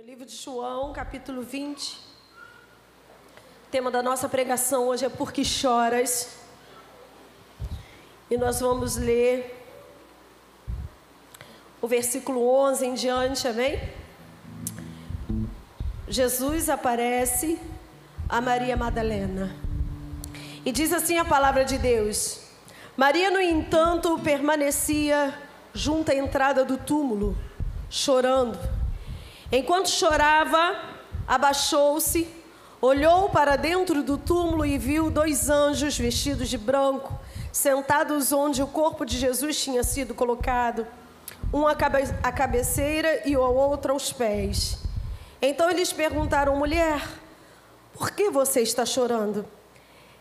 No livro de João, capítulo 20, o tema da nossa pregação hoje é Por que choras? E nós vamos ler o versículo 11 em diante, amém? Jesus aparece a Maria Madalena e diz assim a palavra de Deus: Maria, no entanto, permanecia junto à entrada do túmulo, chorando. Enquanto chorava, abaixou-se, olhou para dentro do túmulo e viu dois anjos vestidos de branco, sentados onde o corpo de Jesus tinha sido colocado, um à cabeceira e o outro aos pés. Então eles perguntaram: mulher, por que você está chorando?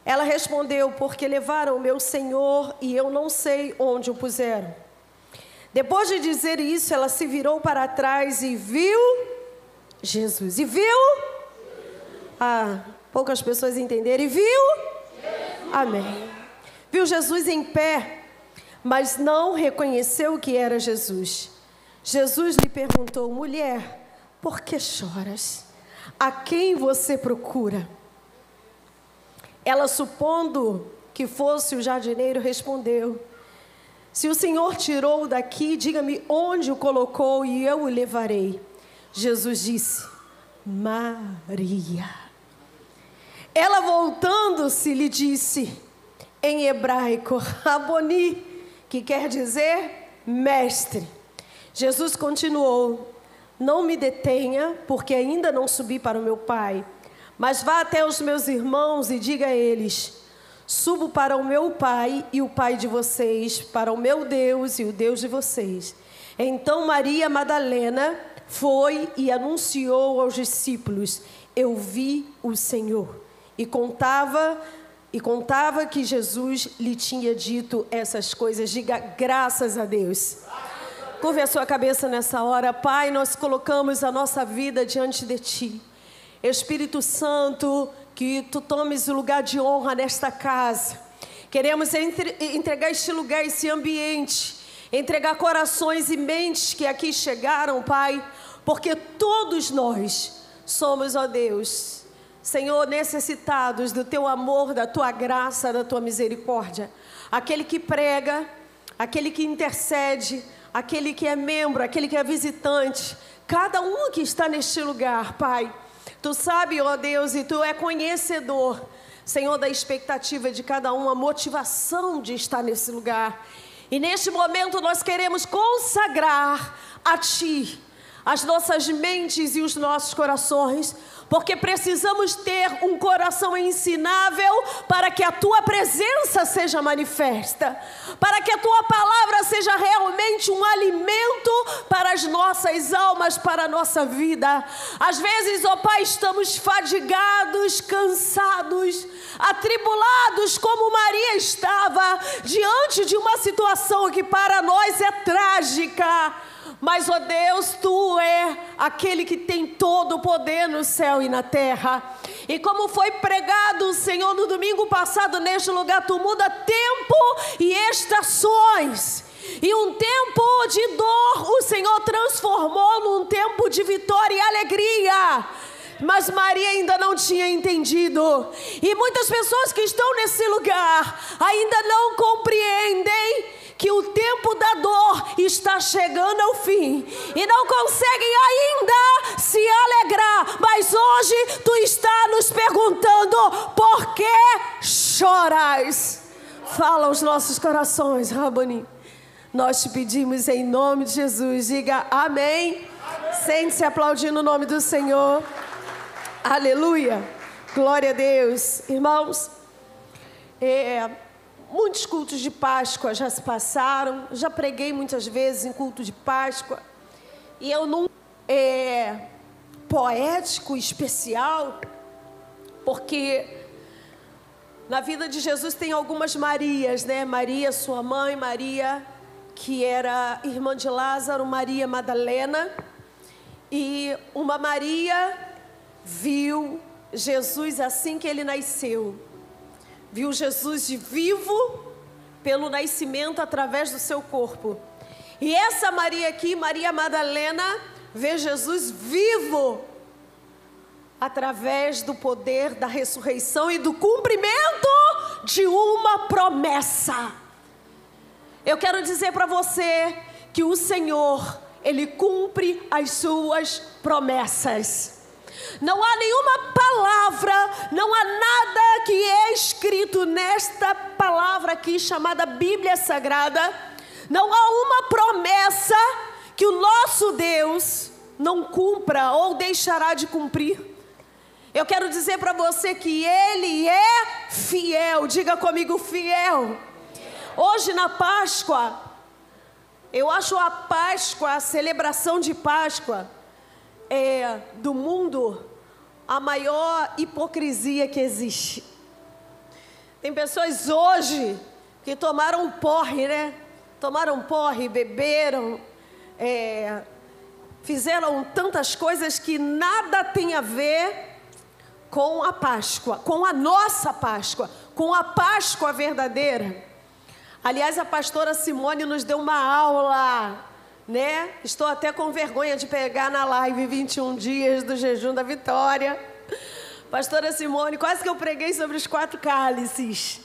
Ela respondeu: porque levaram o meu Senhor e eu não sei onde o puseram. Depois de dizer isso, ela se virou para trás e viu Jesus. E viu? Poucas pessoas entenderam. E viu? Jesus. Amém. Viu Jesus em pé, mas não reconheceu que era Jesus. Jesus lhe perguntou: mulher, por que choras? A quem você procura? Ela, supondo que fosse o jardineiro, respondeu: se o Senhor tirou daqui, diga-me onde o colocou e eu o levarei. Jesus disse: Maria. Ela, voltando-se, lhe disse em hebraico Raboni, que quer dizer mestre. Jesus continuou: não me detenha, porque ainda não subi para o meu Pai, mas vá até os meus irmãos e diga a eles: subo para o meu Pai e o Pai de vocês, para o meu Deus e o Deus de vocês. Então Maria Madalena foi e anunciou aos discípulos: eu vi o Senhor. E contava que Jesus lhe tinha dito essas coisas. Diga graças a Deus. Curve a sua cabeça nessa hora. Pai, nós colocamos a nossa vida diante de Ti. Espírito Santo, que Tu tomes o lugar de honra nesta casa. Queremos entregar este lugar, esse ambiente, entregar corações e mentes que aqui chegaram, Pai, porque todos nós somos, ó Deus, Senhor, necessitados do Teu amor, da Tua graça, da Tua misericórdia. Aquele que prega, aquele que intercede, aquele que é membro, aquele que é visitante, cada um que está neste lugar, Pai, Tu sabe, ó Deus, e Tu é conhecedor, Senhor, da expectativa de cada um, a motivação de estar nesse lugar. E neste momento nós queremos consagrar a Ti as nossas mentes e os nossos corações, porque precisamos ter um coração ensinável para que a Tua presença seja manifesta, para que a Tua palavra seja realmente um alimento para as nossas almas, para a nossa vida. Às vezes, ó Pai, estamos fadigados, cansados, atribulados, como Maria estava, diante de uma situação que para nós é trágica. Mas, ó Deus, Tu é aquele que tem todo o poder no céu e na terra. E como foi pregado, Senhor, no domingo passado neste lugar, Tu muda tempo e estações. E um tempo de dor o Senhor transformou num tempo de vitória e alegria. Mas Maria ainda não tinha entendido. E muitas pessoas que estão nesse lugar ainda não compreendem que o tempo da dor está chegando ao fim e não conseguem ainda se alegrar. Mas hoje Tu está nos perguntando: por que choras? Fala aos nossos corações, Raboni. Nós Te pedimos em nome de Jesus. Diga amém. Sente-se aplaudindo o nome do Senhor. Aleluia. Glória a Deus. Irmãos, muitos cultos de Páscoa já se passaram, já preguei muitas vezes em culto de Páscoa, e eu não poético, especial, porque na vida de Jesus tem algumas Marias, né? Maria, sua mãe, Maria, que era irmã de Lázaro, Maria Madalena, e uma Maria viu Jesus assim que Ele nasceu. Viu Jesus de vivo pelo nascimento através do seu corpo. E essa Maria aqui, Maria Madalena, ver Jesus vivo através do poder da ressurreição e do cumprimento de uma promessa. Eu quero dizer para você que o Senhor, Ele cumpre as suas promessas. Não há nenhuma palavra, não há nada que é escrito nesta palavra aqui chamada Bíblia Sagrada. Não há uma promessa que o nosso Deus não cumpra ou deixará de cumprir. Eu quero dizer para você que Ele é fiel. Diga comigo, fiel. Hoje na Páscoa, eu acho a Páscoa, a celebração de Páscoa do mundo, a maior hipocrisia que existe. Tem pessoas hoje que tomaram porre, né? Tomaram porre, beberam, fizeram tantas coisas que nada tem a ver com a Páscoa, com a nossa Páscoa, com a Páscoa verdadeira. Aliás, a pastora Simone nos deu uma aula, né? Estou até com vergonha de pegar na live 21 dias do jejum da vitória. Pastora Simone, quase que eu preguei sobre os 4 cálices.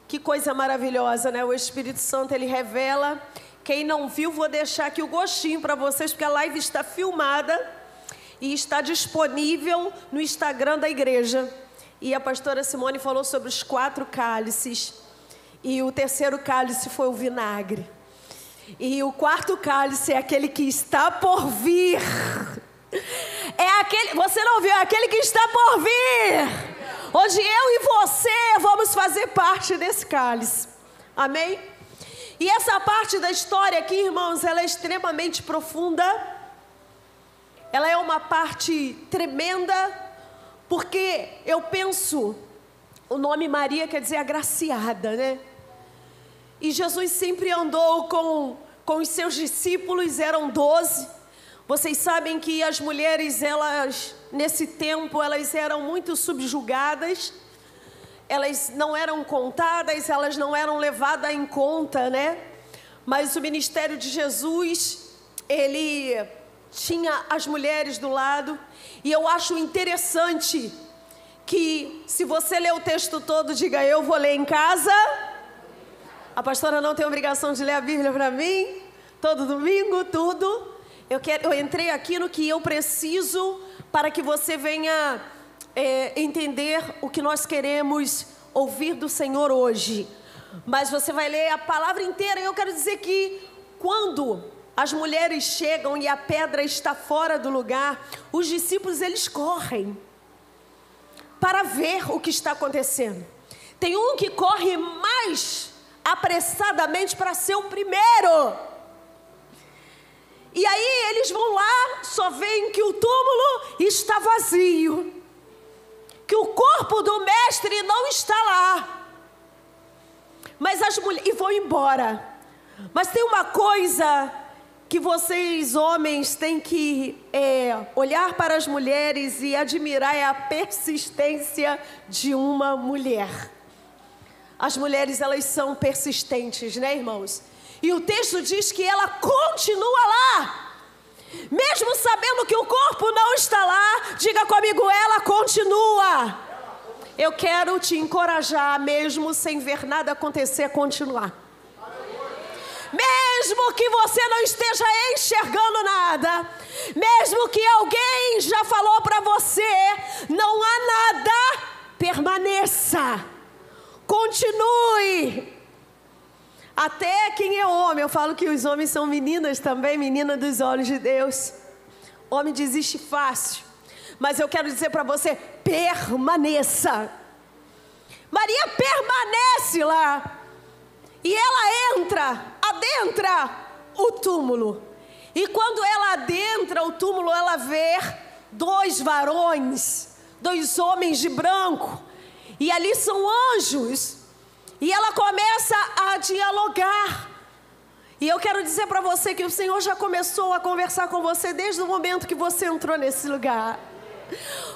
Que coisa maravilhosa, né? O Espírito Santo, Ele revela. Quem não viu, vou deixar aqui o gostinho para vocês, porque a live está filmada e está disponível no Instagram da igreja. E a pastora Simone falou sobre os 4 cálices. E o terceiro cálice foi o vinagre. E o 4º cálice é aquele que está por vir. É aquele, você não viu? É aquele que está por vir. Hoje eu e você vamos fazer parte desse cálice. Amém? E essa parte da história aqui, irmãos, ela é extremamente profunda. Ela é uma parte tremenda, porque eu penso, o nome Maria quer dizer agraciada, né? E Jesus sempre andou com os seus discípulos, eram 12. Vocês sabem que as mulheres, elas, nesse tempo, elas eram muito subjugadas. Elas não eram contadas, elas não eram levadas em conta, né? Mas o ministério de Jesus, ele tinha as mulheres do lado. E eu acho interessante que, se você ler o texto todo, diga, eu vou ler em casa. A pastora não tem obrigação de ler a Bíblia para mim, todo domingo, tudo. Eu entrei aqui no que eu preciso para que você venha entender o que nós queremos ouvir do Senhor hoje. Mas você vai ler a palavra inteira. E eu quero dizer que quando as mulheres chegam e a pedra está fora do lugar, os discípulos, eles correm para ver o que está acontecendo. Tem um que corre mais apressadamente para ser o primeiro. E aí eles vão lá, só veem que o túmulo está vazio, que o corpo do mestre não está lá. Mas as mulheres, e vão embora. Mas tem uma coisa que vocês homens têm que olhar para as mulheres e admirar, é a persistência de uma mulher. As mulheres, elas são persistentes, né, irmãos? E o texto diz que ela continua lá. Mesmo sabendo que o corpo não está lá, diga comigo, ela continua. Eu quero te encorajar, mesmo sem ver nada acontecer, a continuar. Mesmo que você não esteja enxergando nada, mesmo que alguém já falou para você, não há nada, permaneça. Continue. Até quem é homem, eu falo que os homens são meninas também, menina dos olhos de Deus. Homem desiste fácil. Mas eu quero dizer para você, permaneça. Maria permanece lá. E ela adentra o túmulo. E quando ela adentra o túmulo, ela vê 2 varões, 2 homens de branco. E ali são anjos. E ela começa a dialogar. E eu quero dizer para você que o Senhor já começou a conversar com você desde o momento que você entrou nesse lugar.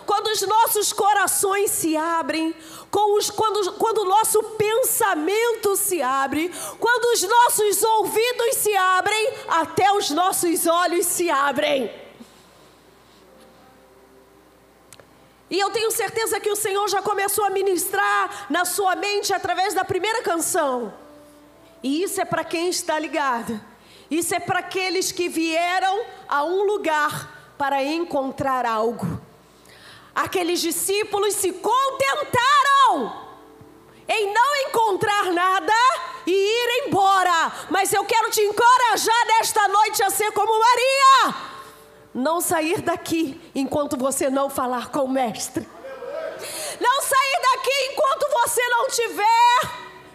Quando os nossos corações se abrem, quando o nosso pensamento se abre, quando os nossos ouvidos se abrem, até os nossos olhos se abrem. E eu tenho certeza que o Senhor já começou a ministrar na sua mente através da primeira canção. E isso é para quem está ligado. Isso é para aqueles que vieram a um lugar para encontrar algo. Aqueles discípulos se contentaram em não encontrar nada e ir embora. Mas eu quero te encorajar nesta noite a ser como Maria. Não sair daqui enquanto você não falar com o Mestre. Não sair daqui enquanto você não tiver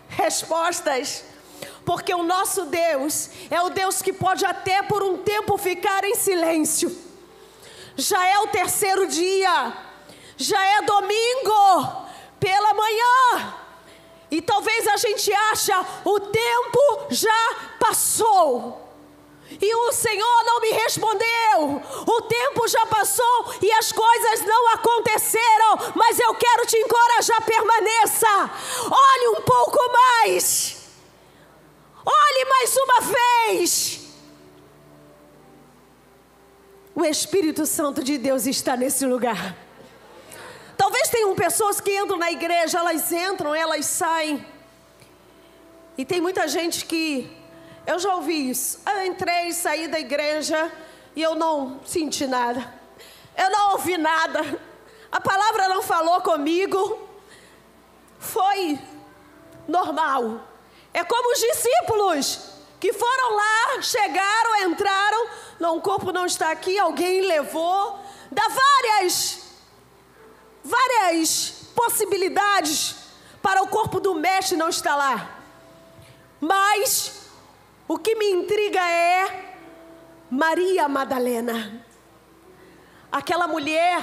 respostas. Porque o nosso Deus é o Deus que pode até por um tempo ficar em silêncio. Já é o terceiro dia, já é domingo pela manhã. E talvez a gente ache, o tempo já passou. E o Senhor não me respondeu. O tempo já passou e as coisas não aconteceram. Mas eu quero te encorajar, permaneça. Olhe um pouco mais. Olhe mais uma vez. O Espírito Santo de Deus está nesse lugar. Talvez tenham pessoas que entram na igreja, elas entram, elas saem. E tem muita gente que, eu já ouvi isso. Eu entrei, saí da igreja e eu não senti nada. Eu não ouvi nada. A palavra não falou comigo. Foi normal. É como os discípulos que foram lá, chegaram, entraram. Não, o corpo não está aqui, alguém levou. Dá várias possibilidades para o corpo do mestre não estar lá. Mas o que me intriga é Maria Madalena. Aquela mulher,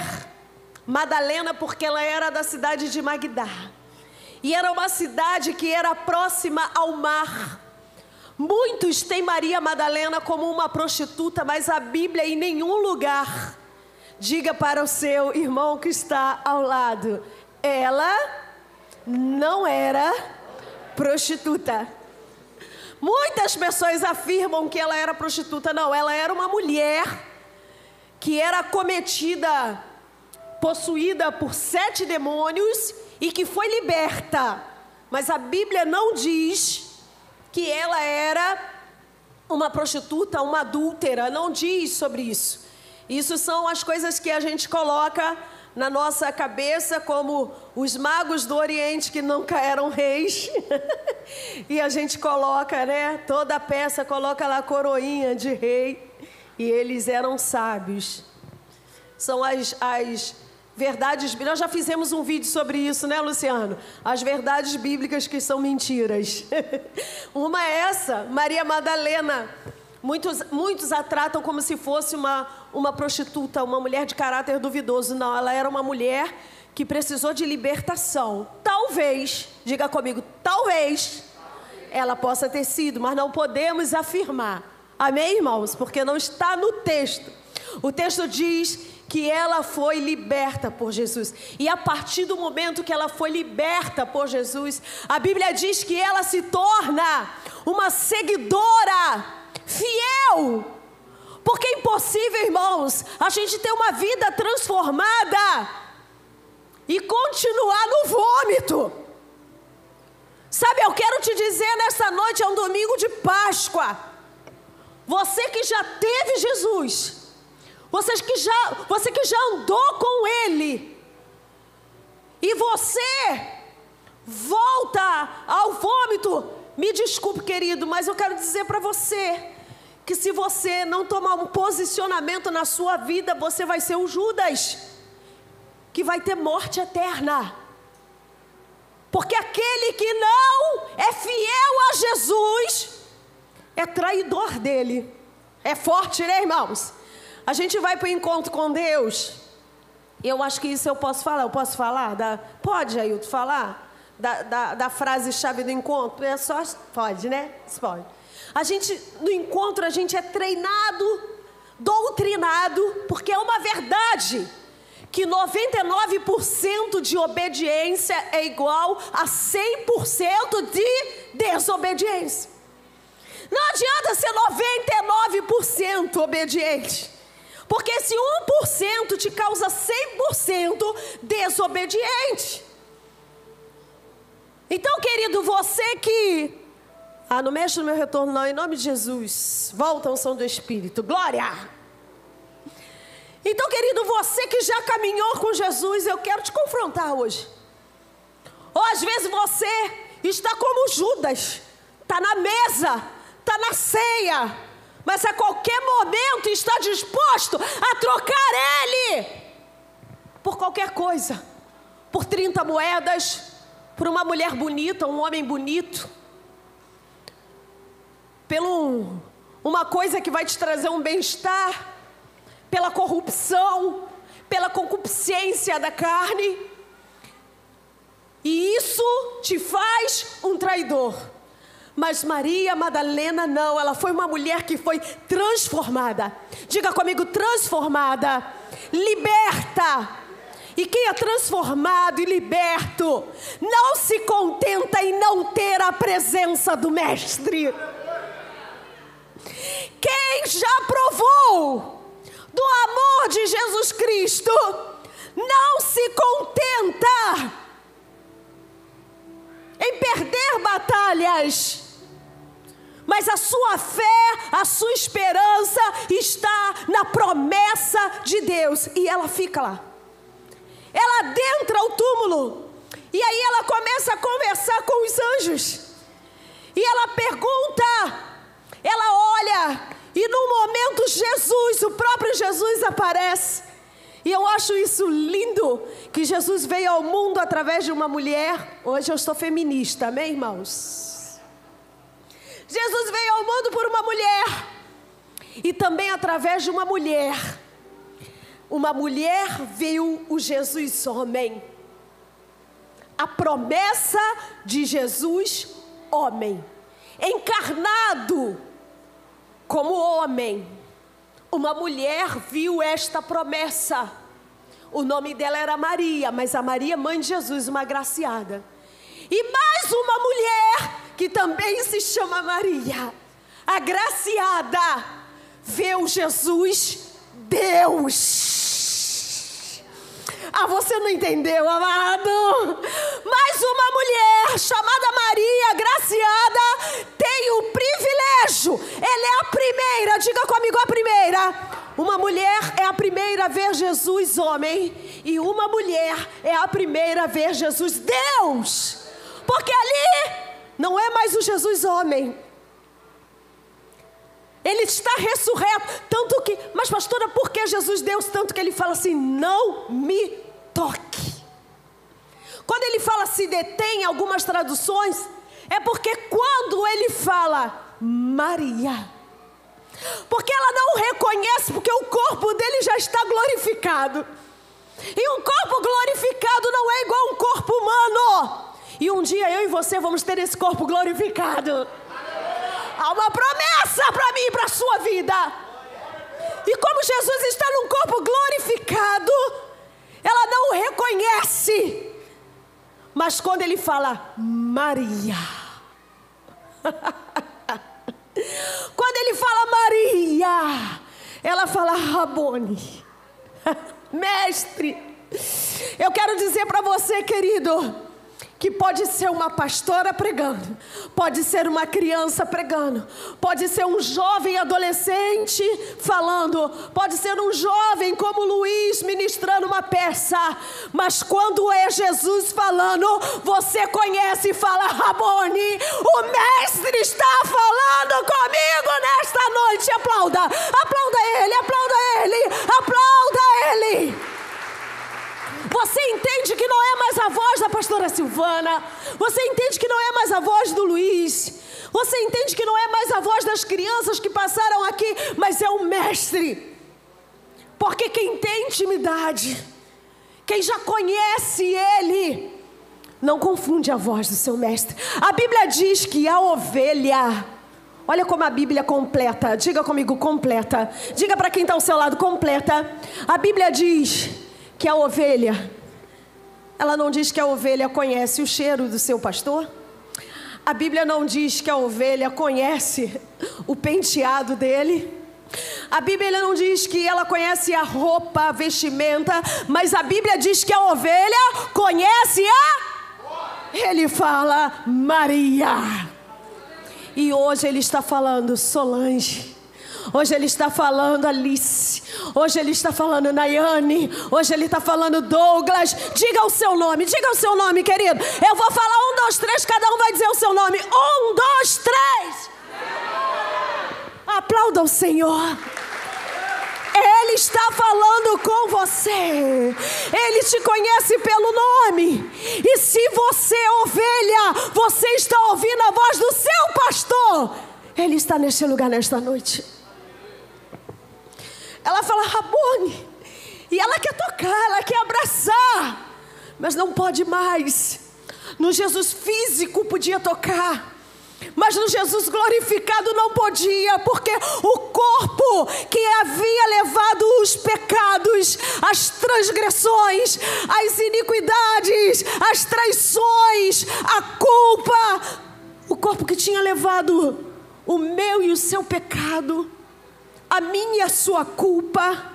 Madalena, porque ela era da cidade de Magdá. E era uma cidade que era próxima ao mar. Muitos têm Maria Madalena como uma prostituta, mas a Bíblia em nenhum lugar. Diga para o seu irmão que está ao lado, ela não era prostituta. Muitas pessoas afirmam que ela era prostituta. Não, ela era uma mulher que era cometida, possuída por 7 demônios e que foi liberta. Mas a Bíblia não diz que ela era uma prostituta, uma adúltera. Não diz sobre isso. Isso são as coisas que a gente coloca na nossa cabeça, como os magos do Oriente que nunca eram reis. E a gente coloca, né? Toda a peça coloca lá a coroinha de rei. E eles eram sábios. São as verdades. Nós já fizemos um vídeo sobre isso, né, Luciano? As verdades bíblicas que são mentiras. Uma é essa, Maria Madalena. Muitos a tratam como se fosse uma prostituta, uma mulher de caráter duvidoso. Não, ela era uma mulher que precisou de libertação. Talvez, diga comigo, talvez ela possa ter sido, mas não podemos afirmar. Amém, irmãos? Porque não está no texto. O texto diz que ela foi liberta por Jesus. E a partir do momento que ela foi liberta por Jesus, a Bíblia diz que ela se torna uma seguidora fiel. Porque é impossível, irmãos, a gente ter uma vida transformada e continuar no vômito. Sabe, eu quero te dizer, nessa noite é um domingo de Páscoa. Você que já teve Jesus, você que já andou com Ele, e você volta ao vômito. Me desculpe, querido, mas eu quero dizer para você que se você não tomar um posicionamento na sua vida, você vai ser o Judas, que vai ter morte eterna. Porque aquele que não é fiel a Jesus é traidor dele. É forte, né, irmãos? A gente vai para o encontro com Deus. Eu acho que isso eu posso falar. Eu posso falar? Pode, Ailton, falar? Da frase-chave do encontro? É só... Pode, né? Pode. No encontro, a gente é treinado, doutrinado, porque é uma verdade que 99% de obediência é igual a 100% de desobediência. Não adianta ser 99% obediente, Porque esse 1% te causa 100% desobediente. Então, querido, você que... não mexe no meu retorno não, em nome de Jesus. Volta a unção do Espírito, glória. Então, querido, você que já caminhou com Jesus, eu quero te confrontar hoje. Ou às vezes você está como Judas, está na mesa, está na ceia, mas a qualquer momento está disposto a trocar ele por qualquer coisa, por 30 moedas, por uma mulher bonita, um homem bonito, uma coisa que vai te trazer um bem-estar, pela corrupção, pela concupiscência da carne. E isso te faz um traidor. Mas Maria Madalena não, ela foi uma mulher que foi transformada. Diga comigo, transformada, liberta. E quem é transformado e liberto não se contenta em não ter a presença do Mestre. Quem já provou do amor de Jesus Cristo não se contenta em perder batalhas, mas a sua fé, a sua esperança está na promessa de Deus. E ela fica lá, ela adentra o túmulo, e aí ela começa a conversar com os anjos, e ela pergunta, ela olha, e no momento Jesus, o próprio Jesus aparece. E eu acho isso lindo, que Jesus veio ao mundo através de uma mulher. Hoje eu estou feminista, amém, irmãos? Jesus veio ao mundo por uma mulher, e também através de uma mulher. Uma mulher viu o Jesus homem. A promessa de Jesus homem, encarnado como homem. Uma mulher viu esta promessa. O nome dela era Maria, mas a Maria, mãe de Jesus, uma agraciada. E mais uma mulher, que também se chama Maria, agraciada, viu Jesus, Deus. Você não entendeu, amado? Mais uma mulher chamada Maria, agraciada, tem o privilégio. Ela é a primeira, diga comigo, a primeira. Uma mulher é a primeira a ver Jesus homem, e uma mulher é a primeira a ver Jesus Deus. Porque ali não é mais o Jesus homem, ele está ressurreto, tanto que, mas pastora, por que Jesus Deus? Tanto que ele fala assim, não me toque. Quando ele fala se detém, em algumas traduções, é porque quando ele fala Maria, porque ela não reconhece, porque o corpo dele já está glorificado, e um corpo glorificado não é igual a um corpo humano, e um dia eu e você vamos ter esse corpo glorificado. Há uma promessa para mim e para a sua vida. E como Jesus está num corpo glorificado, ela não o reconhece. Mas quando ele fala Maria, quando ele fala Maria, ela fala Rabone, mestre. Eu quero dizer para você, querido, que pode ser uma pastora pregando, pode ser uma criança pregando, pode ser um jovem adolescente falando, pode ser um jovem como Luiz ministrando uma peça, mas quando é Jesus falando, você conhece e fala Rabone, o mestre está falando comigo nesta noite. Aplauda, aplauda ele, aplauda ele, aplauda ele. Você entende que não é mais a voz da pastora Silvana, você entende que não é mais a voz do Luiz, você entende que não é mais a voz das crianças que passaram aqui, mas é o mestre. Porque quem tem intimidade, quem já conhece ele, não confunde a voz do seu mestre. A Bíblia diz que a ovelha, olha como a Bíblia completa, diga comigo, completa, diga para quem está ao seu lado, completa. A Bíblia diz que a ovelha, ela não diz que a ovelha conhece o cheiro do seu pastor. A Bíblia não diz que a ovelha conhece o penteado dele. A Bíblia não diz que ela conhece a roupa, a vestimenta, mas a Bíblia diz que a ovelha conhece Ele fala Maria. E hoje Ele está falando Solange. Hoje Ele está falando Alice. Hoje Ele está falando Nayane. Hoje Ele está falando Douglas. Diga o seu nome, querido. Eu vou falar 1, 2, 3, cada um vai dizer o seu nome. 1, 2, 3. Aplauda o Senhor. Ele está falando com você. Ele te conhece pelo nome. E se você é ovelha, você está ouvindo a voz do seu pastor. Ele está neste lugar nesta noite. Ela fala Rabone. E ela quer tocar, ela quer abraçar, mas não pode mais. No Jesus físico podia tocar, mas no Jesus glorificado não podia, porque o corpo que havia levado os pecados, as transgressões, as iniquidades, as traições, a culpa, o corpo que tinha levado o meu e o seu pecado, a minha e a sua culpa,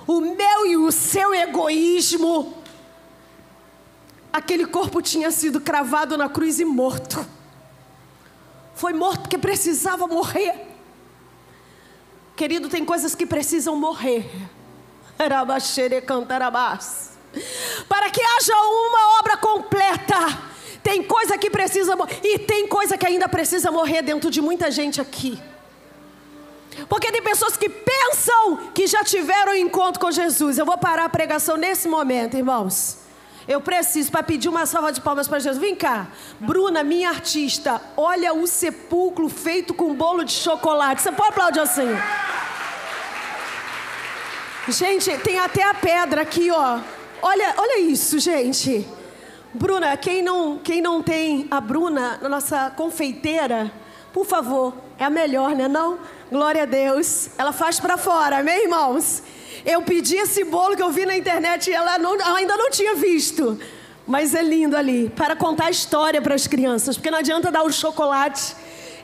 o meu e o seu egoísmo, aquele corpo tinha sido cravado na cruz e morto. Foi morto porque precisava morrer. Querido, tem coisas que precisam morrer. Para que haja uma obra completa. Tem coisa que precisa morrer. E tem coisa que ainda precisa morrer dentro de muita gente aqui. Porque tem pessoas que pensam que já tiveram um encontro com Jesus. Eu vou parar a pregação nesse momento, irmãos. Eu preciso, para pedir uma salva de palmas para Jesus. Vem cá, Bruna, minha artista. Olha o sepulcro feito com bolo de chocolate. Você pode aplaudir assim? Gente, tem até a pedra aqui, ó. Olha isso, gente. Bruna, quem não tem a Bruna, a nossa confeiteira, por favor, é a melhor, né não? Glória a Deus. Ela faz para fora, amém, irmãos? Eu pedi esse bolo que eu vi na internet e ela ainda não tinha visto. Mas é lindo ali, para contar a história para as crianças. Porque não adianta dar o chocolate,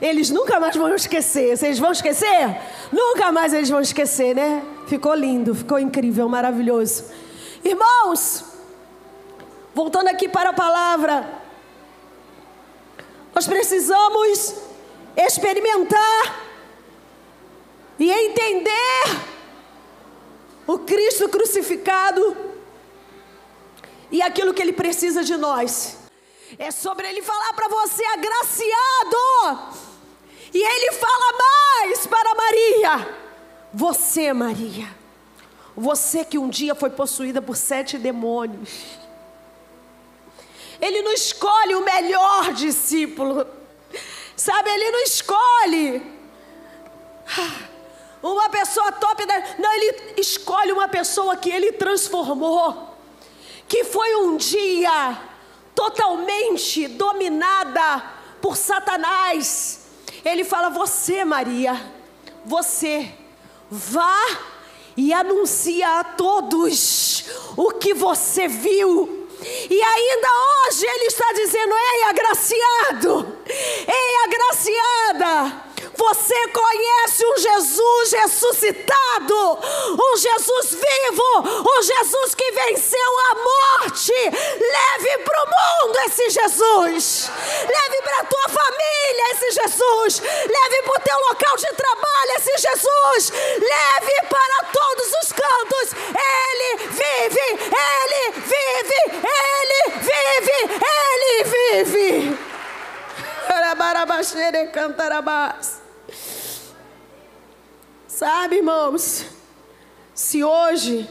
eles nunca mais vão esquecer. Vocês vão esquecer? Nunca mais eles vão esquecer, né? Ficou lindo, ficou incrível, maravilhoso. Irmãos, voltando aqui para a palavra, nós precisamos experimentar e entender o Cristo crucificado e aquilo que Ele precisa de nós. É sobre Ele falar para você, agraciado. E Ele fala mais para Maria. Você, Maria, você que um dia foi possuída por 7 demônios. Ele não escolhe o melhor discípulo. Sabe, Ele não escolhe uma pessoa top, não, Ele escolhe uma pessoa que Ele transformou, que foi um dia totalmente dominada por Satanás. Ele fala, você, Maria, você vá e anuncia a todos o que você viu. E ainda hoje Ele está dizendo, ei agraciado, ei agraciada, você conhece um Jesus ressuscitado, um Jesus vivo, um Jesus que venceu a morte. Leve para o mundo esse Jesus, leve para a tua família esse Jesus, leve para o teu local de trabalho esse Jesus, leve para todos os cantos. Ele vive, Ele vive, Ele vive, Ele vive. Sabe, irmãos, se hoje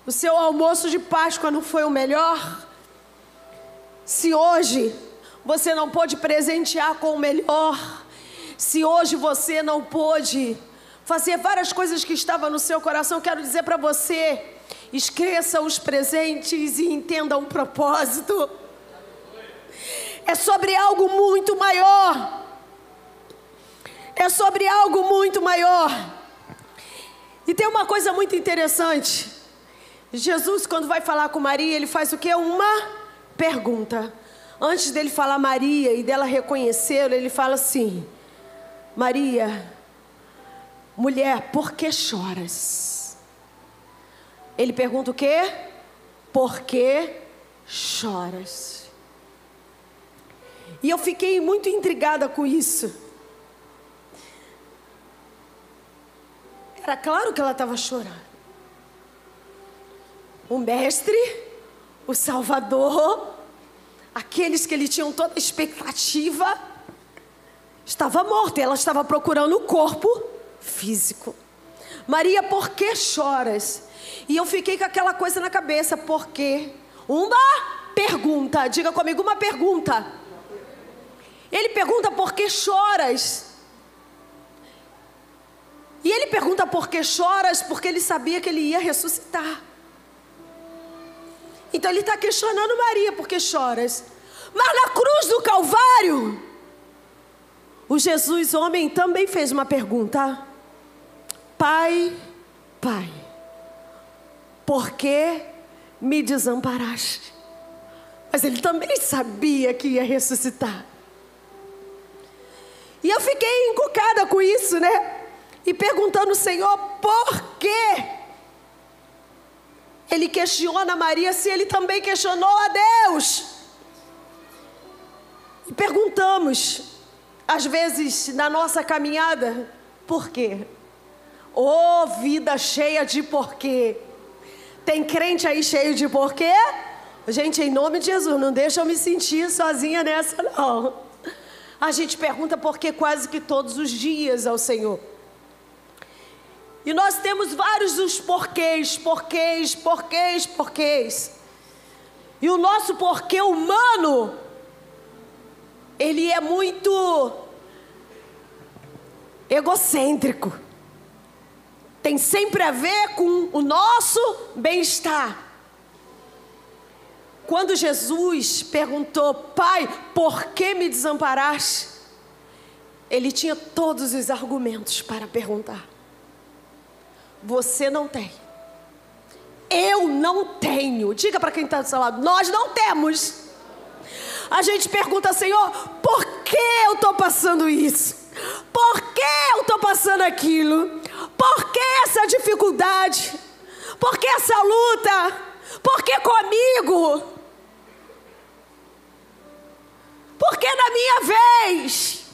o seu almoço de Páscoa não foi o melhor, se hoje você não pôde presentear com o melhor, se hoje você não pôde fazer várias coisas que estavam no seu coração, quero dizer para você, esqueça os presentes e entenda um propósito. É sobre algo muito maior. É sobre algo muito maior. E tem uma coisa muito interessante. Jesus, quando vai falar com Maria, Ele faz o quê? Uma pergunta. Antes dele falar Maria e dela reconhecê-lo, Ele fala assim, Maria, mulher, por que choras? Ele pergunta o quê? Por que choras? E eu fiquei muito intrigada com isso. Era claro que ela estava chorando. O mestre, o Salvador, aqueles que lhe tinham toda a expectativa, estava morto. E ela estava procurando o corpo físico. Maria, por que choras? E eu fiquei com aquela coisa na cabeça. Por quê? Uma pergunta. Diga comigo, uma pergunta. Ele pergunta por que choras? E ele pergunta por que choras, porque ele sabia que ele ia ressuscitar. Então ele está questionando Maria, por que choras? Mas na cruz do Calvário, o Jesus homem também fez uma pergunta. Pai, Pai, por que me desamparaste? Mas ele também sabia que ia ressuscitar. E eu fiquei encucada com isso, né? E perguntando ao Senhor, por quê? Ele questiona Maria se ele também questionou a Deus. E perguntamos, às vezes na nossa caminhada, por quê? Oh, vida cheia de porquê. Tem crente aí cheio de porquê? Gente, em nome de Jesus, não deixa eu me sentir sozinha nessa não. A gente pergunta porquê quase que todos os dias ao Senhor. E nós temos vários os porquês. E o nosso porquê humano, ele é muito egocêntrico. Tem sempre a ver com o nosso bem-estar. Quando Jesus perguntou, Pai, por que me desamparaste? Ele tinha todos os argumentos para perguntar. Você não tem. Eu não tenho. Diga para quem está do seu lado, nós não temos. A gente pergunta, Senhor, por que eu estou passando isso? Por que eu estou passando aquilo? Por que essa dificuldade? Por que essa luta? Por que comigo? Por que na minha vez?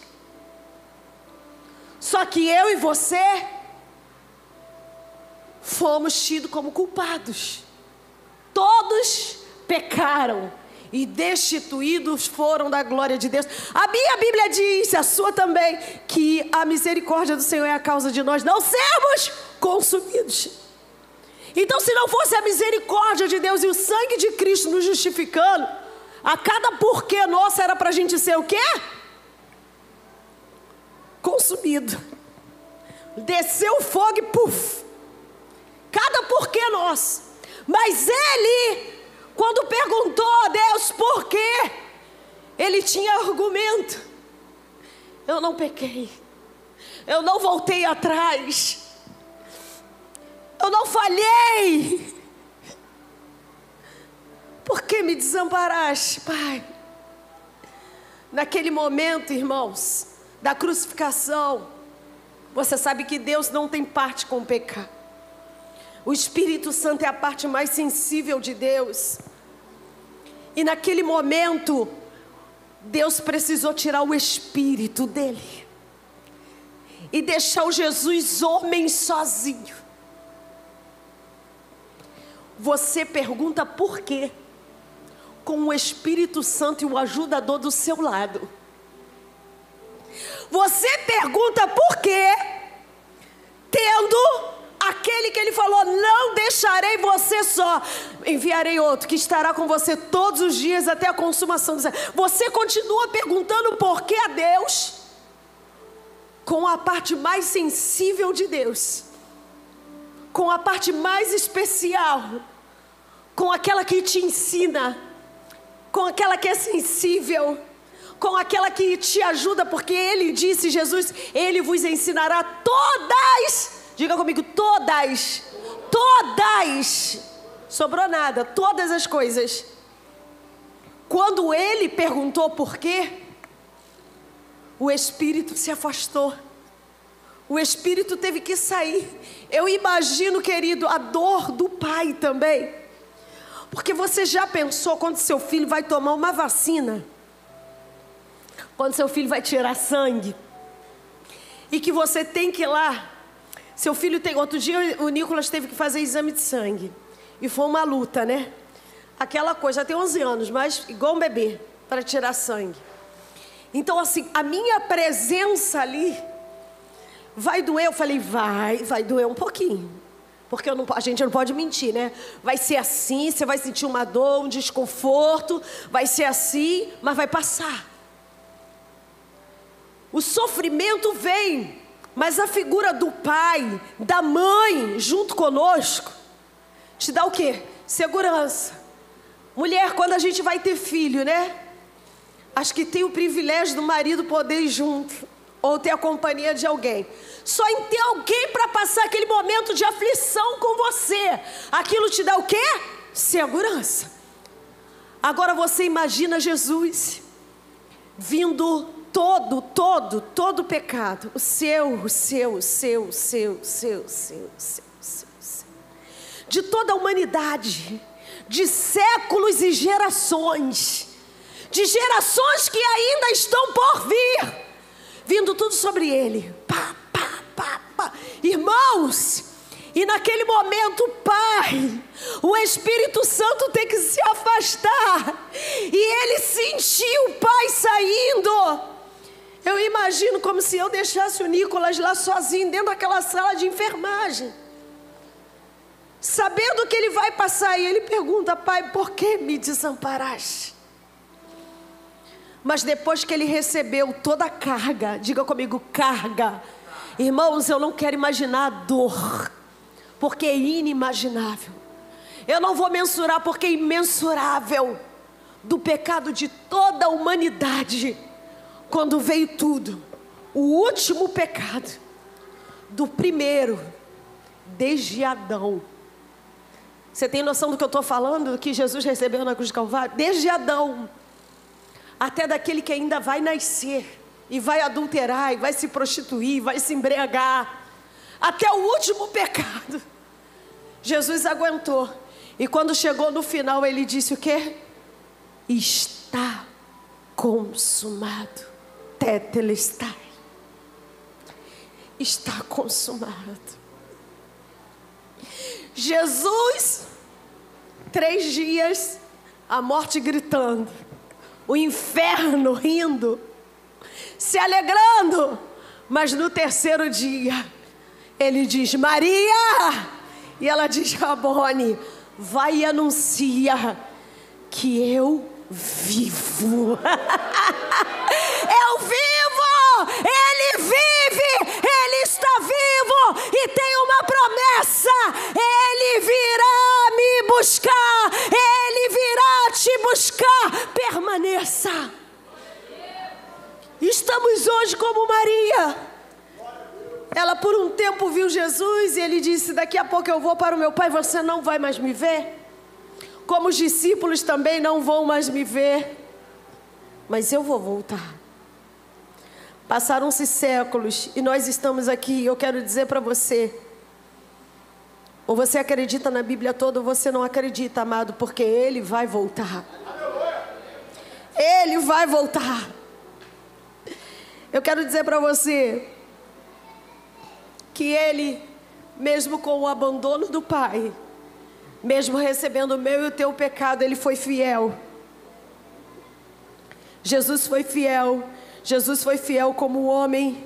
Só que eu e você fomos tidos como culpados. Todos pecaram e destituídos foram da glória de Deus. A minha Bíblia diz, a sua também, que a misericórdia do Senhor é a causa de nós não sermos consumidos. Então, se não fosse a misericórdia de Deus e o sangue de Cristo nos justificando, a cada porquê nosso era para a gente ser o quê? Consumido. Desceu o fogo e puf. Cada porquê nosso. Mas ele, quando perguntou a Deus por quê, ele tinha argumento. Eu não pequei. Eu não voltei atrás. Eu não falhei. Por que me desamparaste, Pai? Naquele momento, irmãos, da crucificação, você sabe que Deus não tem parte com o pecado. O Espírito Santo é a parte mais sensível de Deus. E naquele momento, Deus precisou tirar o Espírito dele e deixar o Jesus homem sozinho. Você pergunta por quê? Com o Espírito Santo e o ajudador do seu lado. Você pergunta por quê? Tendo aquele que ele falou, não deixarei você só, enviarei outro que estará com você todos os dias até a consumação do século. Você continua perguntando por que a Deus, com a parte mais sensível de Deus, com a parte mais especial, com aquela que te ensina, com aquela que é sensível, com aquela que te ajuda, porque ele disse, Jesus, ele vos ensinará todas. Diga comigo, todas, sobrou nada, todas as coisas. Quando ele perguntou por quê, o Espírito se afastou, O espírito teve que sair. Eu imagino, querido, a dor do pai também. Porque você já pensou quando seu filho vai tomar uma vacina? Quando seu filho vai tirar sangue? E que você tem que ir lá. Seu filho tem... Outro dia o Nicolas teve que fazer exame de sangue. E foi uma luta, né? Aquela coisa, já tem 11 anos, mas igual um bebê, para tirar sangue. Então assim, a minha presença ali vai doer. Eu falei, vai doer um pouquinho. Porque a gente não pode mentir, né? Vai ser assim, você vai sentir uma dor, um desconforto. Vai ser assim, mas vai passar. O sofrimento vem, mas a figura do pai, da mãe, junto conosco, te dá o quê? Segurança. Mulher, quando a gente vai ter filho, né? Acho que tem o privilégio do marido poder ir junto, ou ter a companhia de alguém. Só em ter alguém para passar aquele momento de aflição com você, aquilo te dá o quê? Segurança. Agora você imagina Jesus vindo todo pecado, o seu, de toda a humanidade, de séculos e gerações, de gerações que ainda estão por vir, vindo tudo sobre ele. Irmãos, e naquele momento, Pai, o Espírito Santo tem que se afastar, e ele sentiu o Pai saindo. Eu imagino como se eu deixasse o Nicolas lá sozinho, dentro daquela sala de enfermagem, sabendo que ele vai passar, e ele pergunta, Pai, por que me desamparaste? Mas depois que ele recebeu toda a carga, diga comigo, carga. Irmãos, eu não quero imaginar a dor, porque é inimaginável. Eu não vou mensurar, porque é imensurável, do pecado de toda a humanidade. Quando veio tudo, o último pecado, do primeiro, desde Adão. Você tem noção do que eu estou falando? Do que Jesus recebeu na cruz de Calvário? Desde Adão, até daquele que ainda vai nascer, e vai adulterar, e vai se prostituir, vai se embriagar, até o último pecado, Jesus aguentou. E quando chegou no final, ele disse o quê? Está consumado. Tetelestai. Está consumado. Jesus, 3 dias, a morte gritando, o inferno rindo, se alegrando, mas no 3º dia, ele diz, Maria, e ela diz, Rabone, vai e anuncia que eu vivo. Eu vivo, ele vive, ele está vivo, e tem uma promessa, ele virá me buscar, ele virá te buscar, permaneça. Estamos hoje como Maria. Ela por um tempo viu Jesus e ele disse, daqui a pouco eu vou para o meu Pai, você não vai mais me ver. Como os discípulos também não vão mais me ver, mas eu vou voltar. Passaram-se séculos e nós estamos aqui. Eu quero dizer para você, ou você acredita na Bíblia toda ou você não acredita, amado, porque Ele vai voltar. Ele vai voltar. Eu quero dizer para você que Ele, mesmo com o abandono do Pai, mesmo recebendo o meu e o teu pecado, Ele foi fiel. Jesus foi fiel. Jesus foi fiel como homem.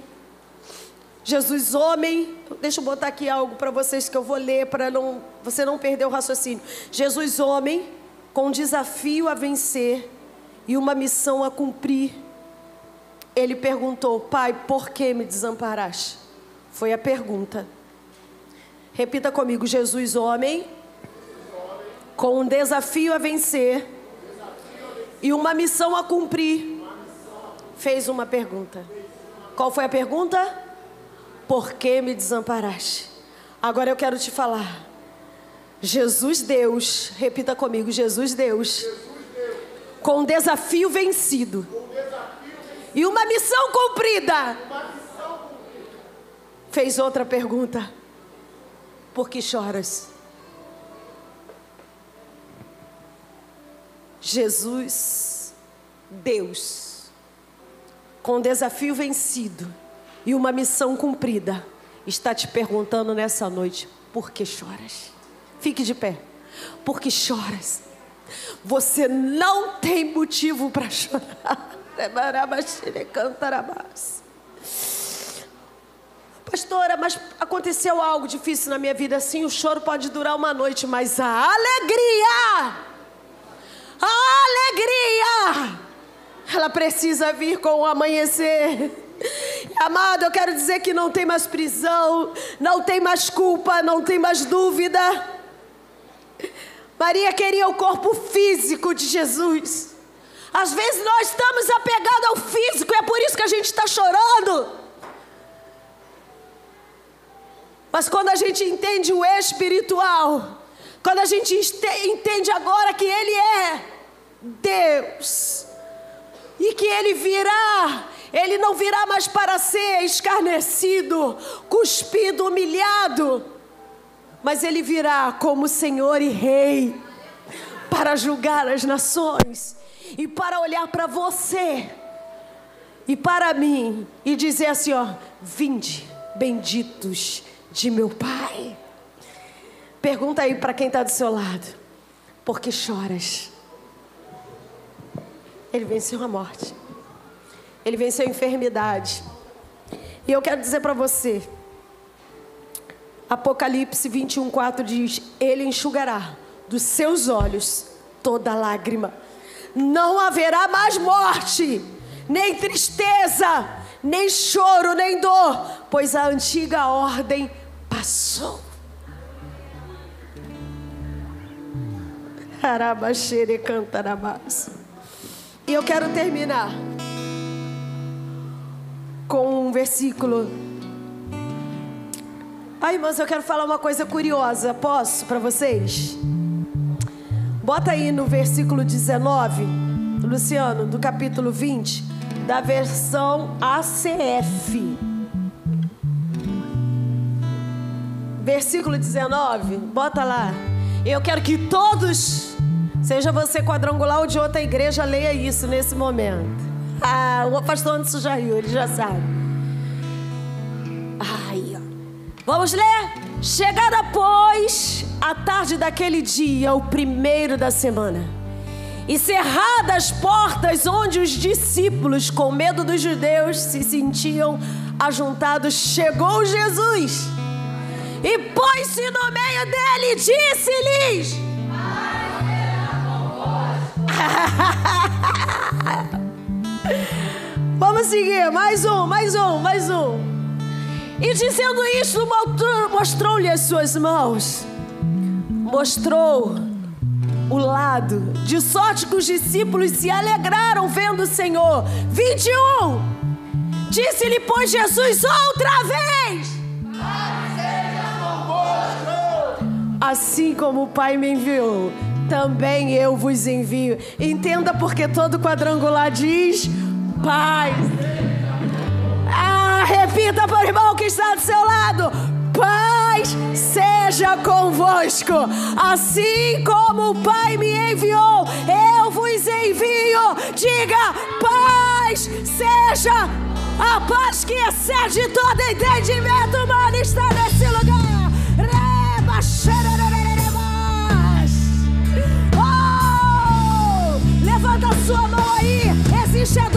Jesus homem. Deixa eu botar aqui algo para vocês que eu vou ler para você não perder o raciocínio. Jesus homem, com um desafio a vencer e uma missão a cumprir. Ele perguntou, Pai, por que me desamparaste? Foi a pergunta. Repita comigo, Jesus homem, com um desafio a vencer e uma missão a cumprir, fez uma pergunta. Qual foi a pergunta? Por que me desamparaste? Agora eu quero te falar. Jesus Deus, repita comigo, Jesus Deus, com um desafio vencido e uma missão cumprida, fez outra pergunta: por que choras? Jesus, Deus, com desafio vencido e uma missão cumprida, está te perguntando nessa noite: por que choras? Fique de pé. Por que choras? Você não tem motivo para chorar. Pastora, mas aconteceu algo difícil na minha vida. Sim, o choro pode durar uma noite, mas a alegria, ela precisa vir com o amanhecer. Amado, eu quero dizer que não tem mais prisão, não tem mais culpa, não tem mais dúvida. Maria queria o corpo físico de Jesus. Às vezes nós estamos apegados ao físico, é por isso que a gente está chorando. Mas quando a gente entende o espiritual, quando a gente entende agora que Ele é Deus, e que Ele virá, Ele não virá mais para ser escarnecido, cuspido, humilhado, mas Ele virá como Senhor e Rei, para julgar as nações, e para olhar para você, e para mim, e dizer assim, ó: vinde, benditos de meu Pai. Pergunta aí para quem está do seu lado: por que choras? Ele venceu a morte, Ele venceu a enfermidade. E eu quero dizer para você, Apocalipse 21:4 diz: Ele enxugará dos seus olhos toda lágrima. Não haverá mais morte, nem tristeza, nem choro, nem dor, pois a antiga ordem passou. Arabaxere cantarabás. E eu quero terminar com um versículo. Ai, irmãos, eu quero falar uma coisa curiosa. Posso para vocês? Bota aí no versículo 19, Luciano, do capítulo 20, da versão ACF. Versículo 19, bota lá. Eu quero que todos, seja você quadrangular ou de outra igreja, leia isso nesse momento. O pastor Anderson já riu, ele já sabe. Aí, ó. Vamos ler? Chegada, pois, a tarde daquele dia, o primeiro da semana, e cerradas as portas onde os discípulos, com medo dos judeus, se sentiam ajuntados, chegou Jesus e pôs-se no meio dele e disse-lhes: vamos seguir, mais um. E dizendo isto, mostrou-lhe as suas mãos, mostrou o lado, de sorte que os discípulos se alegraram vendo o Senhor. 21, disse-lhe, pois, Jesus outra vez: assim como o Pai me enviou, também eu vos envio. Entenda, porque todo quadrangular diz: Pai. Repita para o irmão que está do seu lado: paz seja convosco. Assim como o Pai me enviou, eu vos envio. Diga: paz seja. A paz que excede todo entendimento humano está nesse lugar. Levanta a sua mão aí. Existe a